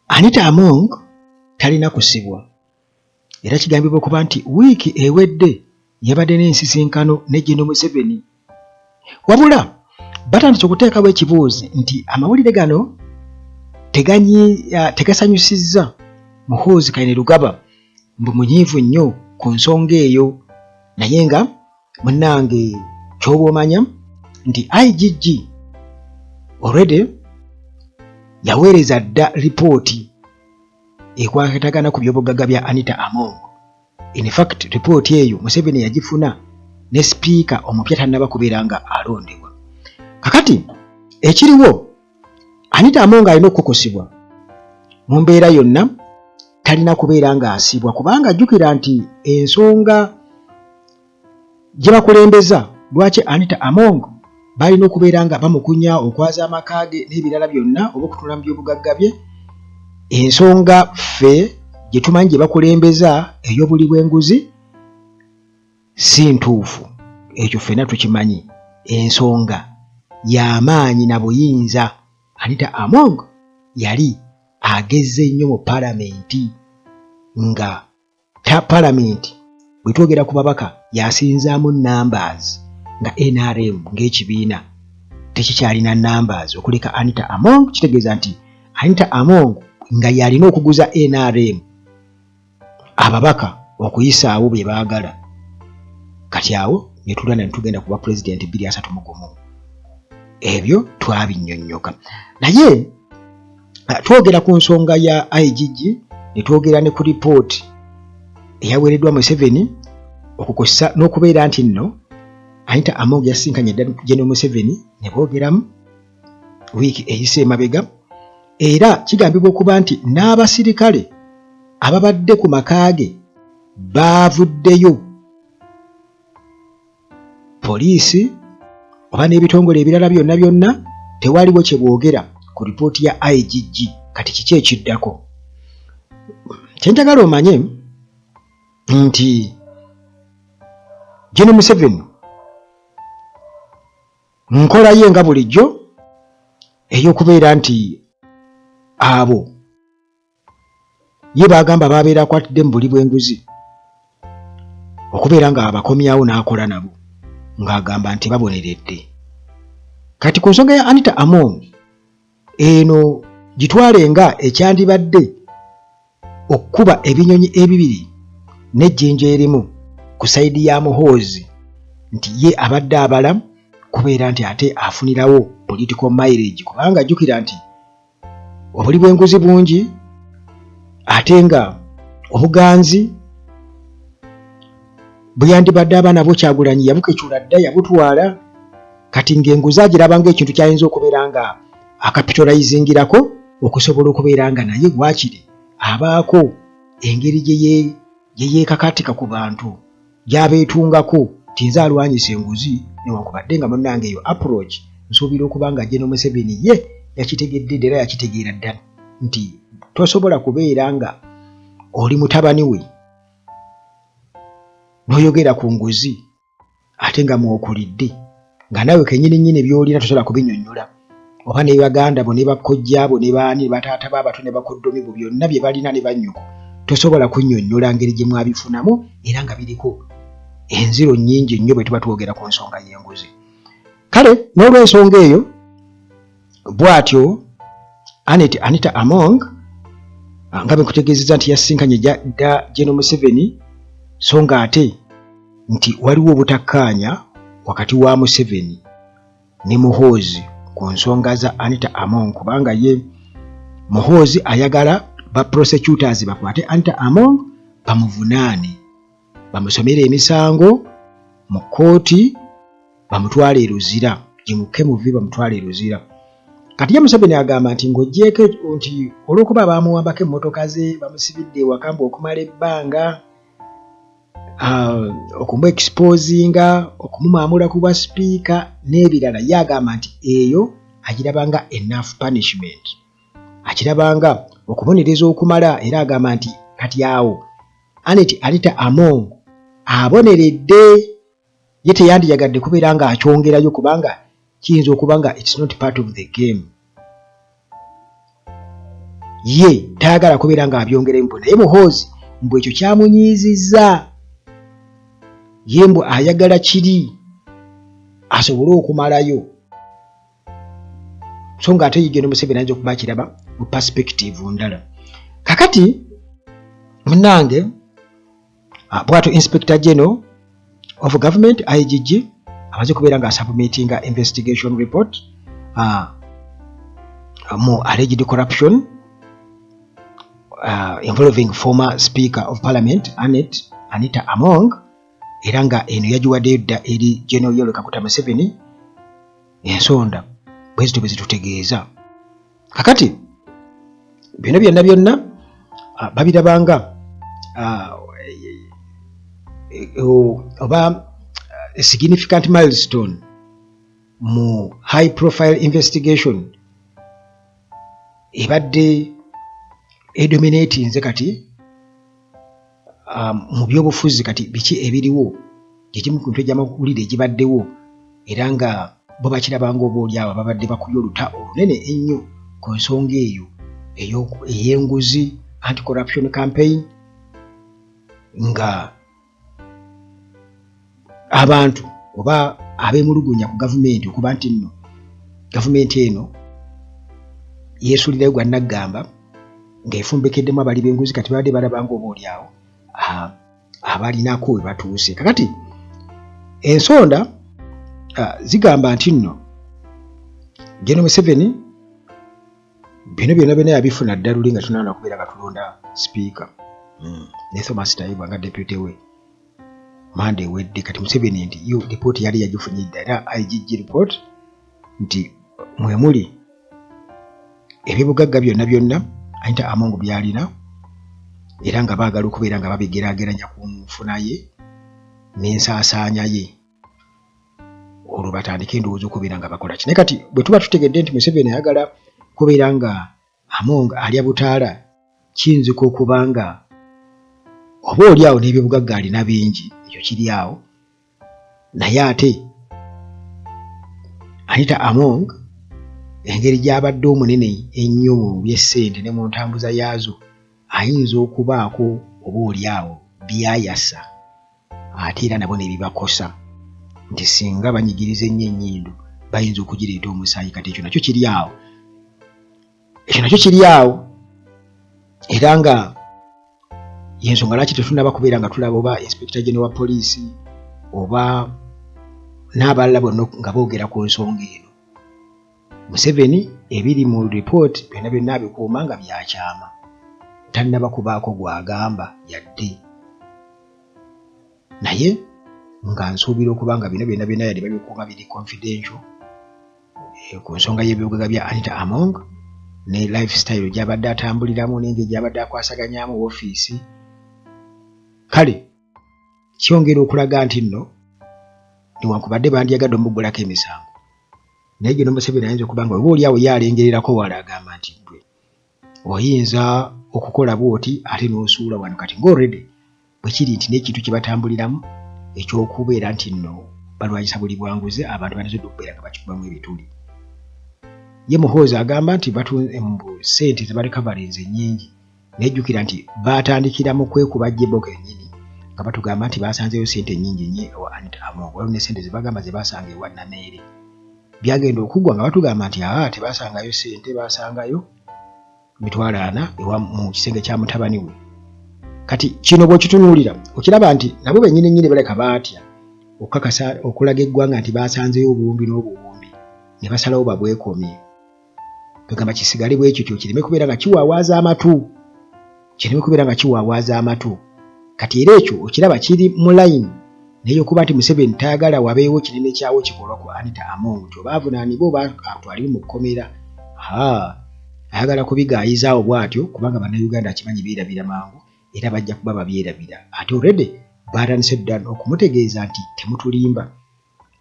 Anita Among talina kusibwa. Era kigambibwa okuba nti wiiki ewedde yabadde n'ensisinkano ne General Museveni. Wabula batandise okuteekawo ekibuuzi nti amawulire gano tegasanyusizza Muhoozi Kainerugaba mbu munyiivu nnyo ku nsonga eyo, naye nga munnange ky'oba omanya nti IGG already yaweereza dda ripooti ekwatagana ku by'obugagga bya Anita Among. In fact ripooti eyo Museveni yagifuna ne sipiika omupya tannaba kubeera nga alondebwa. Kakati ekiriwo Anita Among alina okukosibwa mu mbeera yonna, talina kubeera nga asibwa, kubanga jjukira nti ensonga gye bakulembeza lwaki Anita Among balina okubeera nga bamukunya okwaza amaka ge n'ebirala byonna oba okutunula mu by'obugagga bye. Ensonga ffe gye tumanyi gye bakulembeza ey'obuli bw'enguzi si ntuufu, ekyo ffenna tukimanyi. Ensonga y'amaanyi na buyinza. Anita Among yali agezze nnyo mu palamenti, nga palamenti bwe twogera ku babaka yasinzaamu numbers, nga NRM ng'ekibiina tekikyalina numbers okuleka Anita Among. Kitegeeza nti Anita Among nga yalina okuguza NRM ababaka okuyisaawo bye baagala. Kati awo ne tulwana ne tugenda kuba President 231. Ebyo twabinnyonnyoka. Naye twogera ku nsonga ya IGG ne twogera ne ku ripooti eyaweereddwa Museveni okukosa n'okubeera nti nno Anita Among yasinkanye General Museveni ne boogeramu wiiki eyise emabega. Era kigambibwa okuba nti n'abasirikale ababadde ku maka ge baavuddeyo. Poliisi oba n'ebitongole ebirala byonna tewaliwo kye boogera ku ripooti ya IGG. Kati kiki ekiddako? Kyenjagala omanye nti General Museveni nkola ye nga bulijjo ey'okubeera nti abo ye bagamba babeera akwatidde mu buli bw'enguzi okubeera nga abakomyawo n'akola nabo ng'agamba nti baboneredde. Kati ku nsonga ya Anita Among eno gitwale nga ekyandibadde okkuba ebinyonyi ebibiri n'ejjinja erimu ku sayidi ya Muhoozi, nti ye abadde abala kubeera nti ate afunirawo political mileage, kubanga jjukira nti obuli bw'enguzi bungi ate nga obuganzi buyandibadde abaana bo Kyagulanyi yabukekyula dda yabutwala. Kati ng'enguzi agiraba ng'ekintu kyayinza okubeera nga akapitalizingirako okusobola okubeera nga naye waakiri abaako engeri gye yeekakatika ku bantu gy'abeetungako tinza alwanyisa enguzi, newankubadde nga munnange eyo approach nsuubira okuba nga General Museveni ye yakitegedde era yakitegeera ddala nti tosobola kubeera nga oli mutabani we n'oyogera ku nguzi ate nga mwokulidde, nga nawe kennyini by'olina tosobola kubinnyonnyola, oba ne baganda bo ne bakojja bo ne baani bataata b'abato ne bakoddomi bo byonna bye balina ne bannyoko tosobola kunnyonnyola ngeri gye mwabifunamu era nga biriko enziro nnyingi nnyo bwe tuba twogera ku nsonga y'enguzi. Kale n'olw'ensonga eyo bw'atyo Anita Among nga bwe nkutegeezezza nti yasinkanye General Museveni, so nga ate nti waliwo obutakkaanya wakati wa Museveni ne Muhoozi ku nsonga za Anita Among, kubanga ye Muhoozi ayagala ba prosecutors bakwate Anita Among bamuvunaane, bamusomere emisango mu kkooti, bamutwale e Luzira, gimuke muvi bamutwale e Luzira. Kati ye Museveni agamba nti ng'oggyeko nti olw'okuba bamuwambako emmotoka ze bamusibidde ewaka mbu okumala ebbanga, okumuexposinga, okumumwamula ku bwa sipiika n'ebirala, ye agamba nti eyo agiraba nga enough punishment, akiraba nga okubonereza okumala, era agamba nti kati awo Anita Among aboneredde, ye teyandiyagadde kubeera nga akyongerayo kubanga kiyinza okuba nga it's not part of the game. Ye tayagala kubeera nga abyongera embu naye Muhoozi mbu ekyo kyamunyiizizza ye mbu ayagala kiri asobole okumalayo so nga ate General Museveni ayinza okuba akiraba mu perspective ndala. Kakati munnange bw'atyo Inspector General of Government IGG amaze kubeera nga submittinga investigation report mu alleged corruption involving former Speaker of Parliament Anita Among, era nga eno yagiwadde edda eri General Yoweri Kaguta Museveni ensonda bwe zito bwe zitutegeeza. Kakati bino byonna babirabanga oba a significant milestone mu high profile investigation ebadde edominatinze kati mu byobufuzi kati biki ebiriwo gyekimu ku mitwe gy'amawulire egibaddewo era nga bo bakirabanga obaolyawo babadde bakubye oluta olunene ennyo ku nsonga eyo ey'enguzi anti-corruption campaign nga abantu oba abemulugunya ku gavumenti okuba nti nno gavumenti eno yeesuulirayo gwa naggamba ng'efumbekeddemu abali b'enguzi kati babadde balabanga obaolyawo abalinako we batuuse. Kakati ensonda zigamba nti nno General Museveni bino byonna yabifuna dda luli nga tunaana kubeera nga tulonda speaker ne Thomas Tayibwa nga deputy we Mande ewedde. Kati Museveni nti yo report yali yagifunyidde era IGG report nti mwemuli ebyobugagga byonna Anita Among byalina era nga baagala okubeera nga babigeraageranya ku nfuna ye n'ensaasaanya ye olwo batandike endowooza okubeera nga bakola ki. Naye kati bwe tuba tutegedde nti Museveni ayagala kubeera nga Among alya butaala kiyinzika okuba nga oba oliawo n'ebyobugagga alina bingi ekyo kiri awo naye ate Anita Among engeri gy'abadde omunene ennyo mu by'essente ne mu ntambuza yaazo ayinza okubaako oba oliawo byayasa ate era nabo nebibakosa nti singa banyigiriza ennyo ennyindo bayinza okugireeta omusaayi. Kati ekyo nakyo kiri awo era nga yensonga lwaki tetunaba kubeera nga tulaba oba Inspector General wa Police oba n'abalala bonna nga boogera ku nsonga eno. Museveni ebiri mu report byonna abikuuma nga byakyama tannaba kubaako gwagamba yadde, naye nga nsuubira okuba nga bino byonna yali babikuuma biri confidential ku nsonga y'ebyobugagga bya Anita Among ne lifestyle gy'abadde atambuliramu n'engeri gy'abadde akwasaganyaamu woofiisi. Kale kyongera okulaga nti nno newankubadde bandyagadde omuggulako emisango naye General Museveni ayinza okuba nga oba oliawo yalengererako wala agamba nti gwe oyinza okukola bwoti ate n'osuula wano. Kati ng'already bwe kiri nti n'ekintu kye batambuliramu ekyokubeera nti nno balwanyisa buli bwanguzi abantu banazodde okubeera nga bakikubamu ebituli. Ye Muhoozi agamba nti ssente zebalekavarenze nnyingi nejjukira nti batandikira mu kwekuba jjeboko ennyini nga batugamba nti basanzeyo ssente nnyingi nnyo ewa Anita Among waliwo ne ssente zebagamba ze basanga ewa Nameere byagenda okuggwa nga batugamba nti tebasangayo ssente basangayo $40,000 ewa mu kisenge kya mutabani we. Kati kino bw'okitunuulira okiraba nti nabo bennyini baleka baatya okukakasa okulaga eggwanga nti basanzeyo obuwumbi n'obuwumbi ne basalawo babwekomye tugamba kisigale bwe kityo kireme kubeera nga kiwaawaaza amatu kati era ekyo okiraba kiri mu line naye okuba nti Museveni tayagala wabeewo kinene kyawo kikolwa ku Anita Among nti obaavunaanibwa oba atwalibwe mu kkomera ayagala kubigaayizaawo bw'atyo kubanga bannayuganda akimanyi beerabira mangu era bajja kuba babyerabira ate already batandise dda okumutegeeza nti temutulimba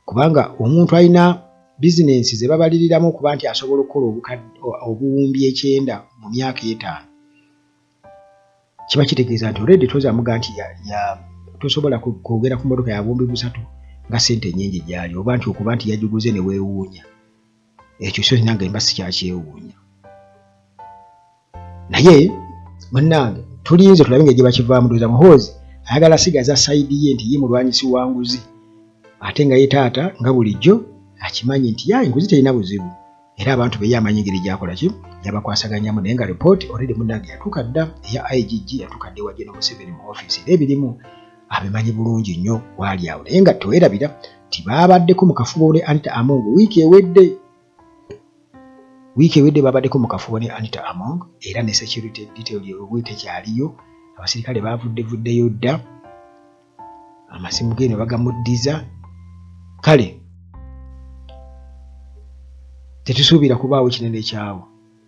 kubanga omuntu alina bizinensi ze babaliriramu okuba nti asobola okukola obuwumbi 9 mu myaka 5 kiba kitegeeza nti already tozamuga nti tosobola kwogera ku mmotoka ya buwumbi 3 nga ssente nnyingi gyali oba nti okuba nti yagiguze ne weewuunya ekyo so nange mba sikyakyewuunya naye munnange tulinze tulabe ng'egye bakivaamu ndowooza Muhoozi ayagala sigaza sayidi ye nti ye mulwanyisi wa nguzi ate nga ye taata nga bulijjo akimanyi nti enguzi terina buzibu era abantu be yamanyi engeri gyakola ki yabakwasaganyamu naye nga ripooti already munnange yatuuka dda eya IGG yatuuka dda ewa General Museveni mu ofiisi era ebirimu abimanyi bulungi nnyo waali awo naye nga teweerabira nti baabaddeko mu kafubo ne Anita Among wiiki ewedde baabaddeko mu kafubo ne Anita Among era ne security detail y'obwe tekyaliyo abasirikale baavuddeyo dda amasimu ge ne bagamuddiza kale tetusuubira kubaawo kinene kyawo